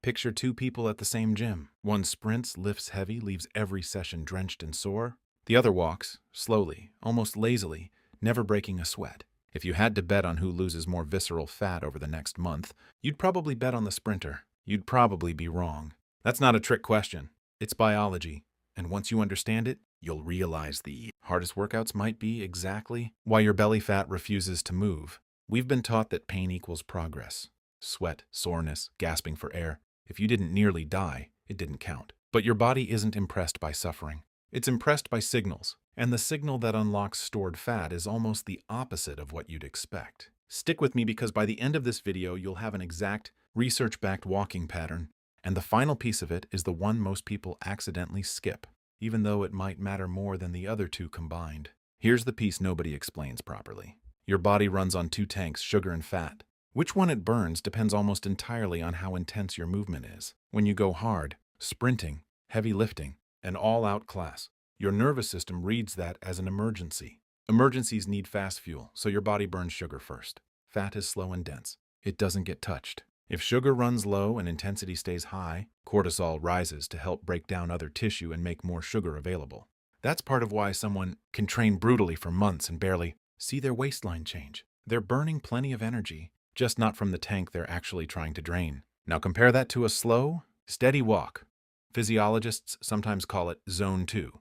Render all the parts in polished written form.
Picture two people at the same gym. One sprints, lifts heavy, leaves every session drenched and sore. The other walks, slowly, almost lazily, never breaking a sweat. If you had to bet on who loses more visceral fat over the next month, you'd probably bet on the sprinter. You'd probably be wrong. That's not a trick question. It's biology. And once you understand it, you'll realize the hardest workouts might be exactly why your belly fat refuses to move. We've been taught that pain equals progress. Sweat, soreness, gasping for air. If you didn't nearly die, it didn't count. But your body isn't impressed by suffering. It's impressed by signals. And the signal that unlocks stored fat is almost the opposite of what you'd expect. Stick with me because by the end of this video, you'll have an exact, research-backed walking pattern. And the final piece of it is the one most people accidentally skip, even though it might matter more than the other two combined. Here's the piece nobody explains properly. Your body runs on two tanks, sugar and fat. Which one it burns depends almost entirely on how intense your movement is. When you go hard, sprinting, heavy lifting, an all-out class, your nervous system reads that as an emergency. Emergencies need fast fuel, so your body burns sugar first. Fat is slow and dense. It doesn't get touched. If sugar runs low and intensity stays high, cortisol rises to help break down other tissue and make more sugar available. That's part of why someone can train brutally for months and barely see their waistline change. They're burning plenty of energy, just not from the tank they're actually trying to drain. Now compare that to a slow, steady walk. Physiologists sometimes call it zone 2.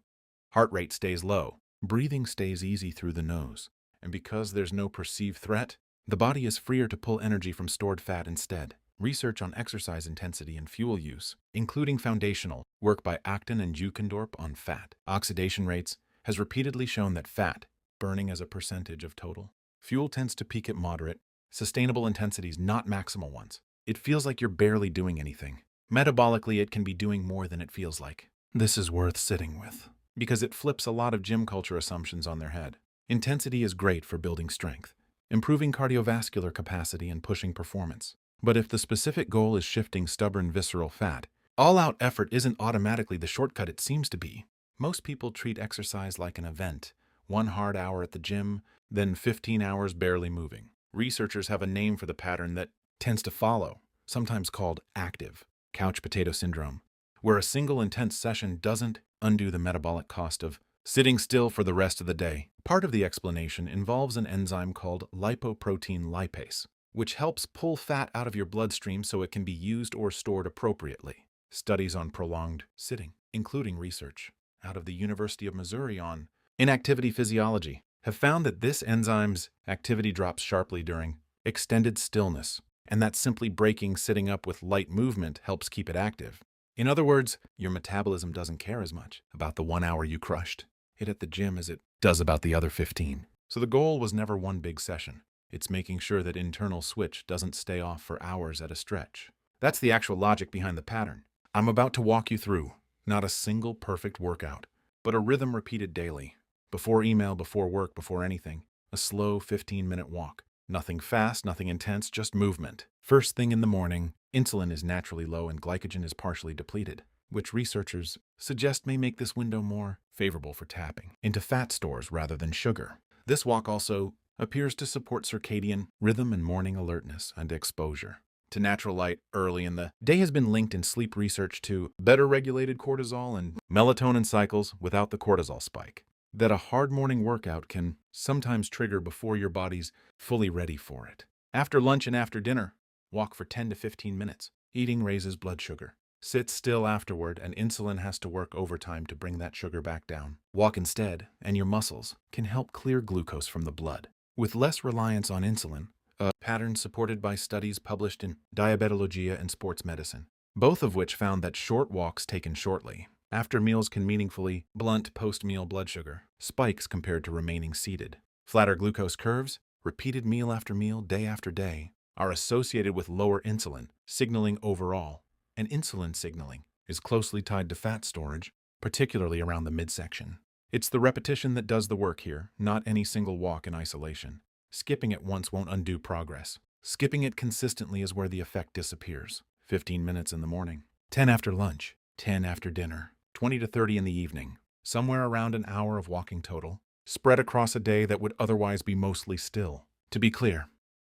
Heart rate stays low, breathing stays easy through the nose, and because there's no perceived threat, the body is freer to pull energy from stored fat instead. Research on exercise intensity and fuel use, including foundational work by Acton and Jukendorp on fat oxidation rates, has repeatedly shown that fat, burning as a percentage of total fuel, tends to peak at moderate, sustainable intensities, not maximal ones. It feels like you're barely doing anything. Metabolically, it can be doing more than it feels like. This is worth sitting with, because it flips a lot of gym culture assumptions on their head. Intensity is great for building strength, improving cardiovascular capacity and pushing performance. But if the specific goal is shifting stubborn visceral fat, all-out effort isn't automatically the shortcut it seems to be. Most people treat exercise like an event, 1 hard hour at the gym, then 15 hours barely moving. Researchers have a name for the pattern that tends to follow, sometimes called active couch potato syndrome, where a single intense session doesn't undo the metabolic cost of sitting still for the rest of the day. Part of the explanation involves an enzyme called lipoprotein lipase, which helps pull fat out of your bloodstream so it can be used or stored appropriately. Studies on prolonged sitting, including research out of the University of Missouri on inactivity physiology, have found that this enzyme's activity drops sharply during extended stillness, and that simply breaking sitting up with light movement helps keep it active. In other words, your metabolism doesn't care as much about the 1 hour you crushed it at the gym as it does about the other 15. So the goal was never one big session. It's making sure that internal switch doesn't stay off for hours at a stretch. That's the actual logic behind the pattern. I'm about to walk you through not a single perfect workout, but a rhythm repeated daily. Before email, before work, before anything. A slow 15-minute walk. Nothing fast, nothing intense, just movement. First thing in the morning, insulin is naturally low and glycogen is partially depleted, which researchers suggest may make this window more favorable for tapping into fat stores rather than sugar. This walk also appears to support circadian rhythm and morning alertness and exposure to natural light early in the day has been linked in sleep research to better regulated cortisol and melatonin cycles without the cortisol spike that a hard morning workout can sometimes trigger before your body's fully ready for it. After lunch and after dinner, walk for 10 to 15 minutes. Eating raises blood sugar. Sit still afterward, and insulin has to work overtime to bring that sugar back down. Walk instead, and your muscles can help clear glucose from the blood. With less reliance on insulin, a pattern supported by studies published in Diabetologia and Sports Medicine, both of which found that short walks taken shortly after meals can meaningfully blunt post-meal blood sugar spikes compared to remaining seated. Flatter glucose curves, repeated meal after meal, day after day, are associated with lower insulin signaling overall, and insulin signaling is closely tied to fat storage, particularly around the midsection. It's the repetition that does the work here, not any single walk in isolation. Skipping it once won't undo progress. Skipping it consistently is where the effect disappears. 15 minutes in the morning, 10 after lunch, 10 after dinner, 20 to 30 in the evening, somewhere around an hour of walking total, spread across a day that would otherwise be mostly still. To be clear,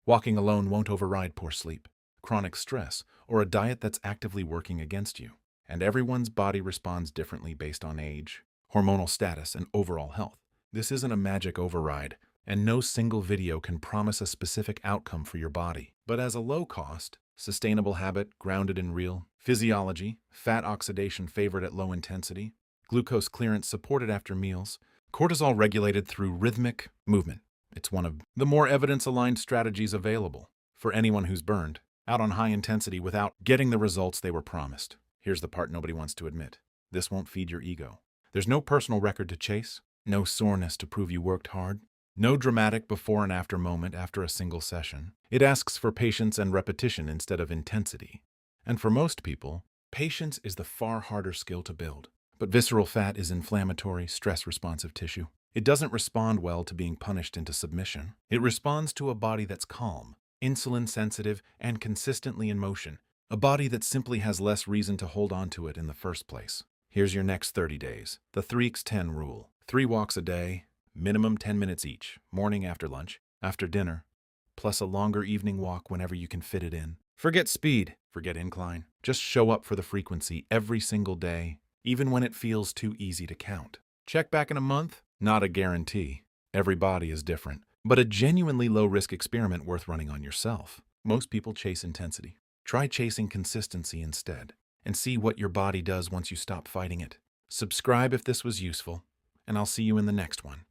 walking alone won't override poor sleep. chronic stress, or a diet that's actively working against you. And everyone's body responds differently based on age, hormonal status, and overall health. This isn't a magic override, and no single video can promise a specific outcome for your body. But as a low-cost, sustainable habit grounded in real physiology, fat oxidation favored at low intensity, glucose clearance supported after meals, cortisol regulated through rhythmic movement, it's one of the more evidence-aligned strategies available for anyone who's burned out on high intensity without getting the results they were promised. Here's the part nobody wants to admit. This won't feed your ego. There's no personal record to chase, no soreness to prove you worked hard, no dramatic before and after moment after a single session. It asks for patience and repetition instead of intensity. And for most people, patience is the far harder skill to build. But visceral fat is inflammatory, stress-responsive tissue. It doesn't respond well to being punished into submission. It responds to a body that's calm, insulin-sensitive, and consistently in motion. A body that simply has less reason to hold on to it in the first place. Here's your next 30 days. The 3x10 rule. 3 walks a day, minimum 10 minutes each, morning after lunch, after dinner, plus a longer evening walk whenever you can fit it in. Forget speed, forget incline. Just show up for the frequency every single day, even when it feels too easy to count. Check back in a month? Not a guarantee. Every body is different, but a genuinely low-risk experiment worth running on yourself. Most people chase intensity. Try chasing consistency instead, and see what your body does once you stop fighting it. Subscribe if this was useful, and I'll see you in the next one.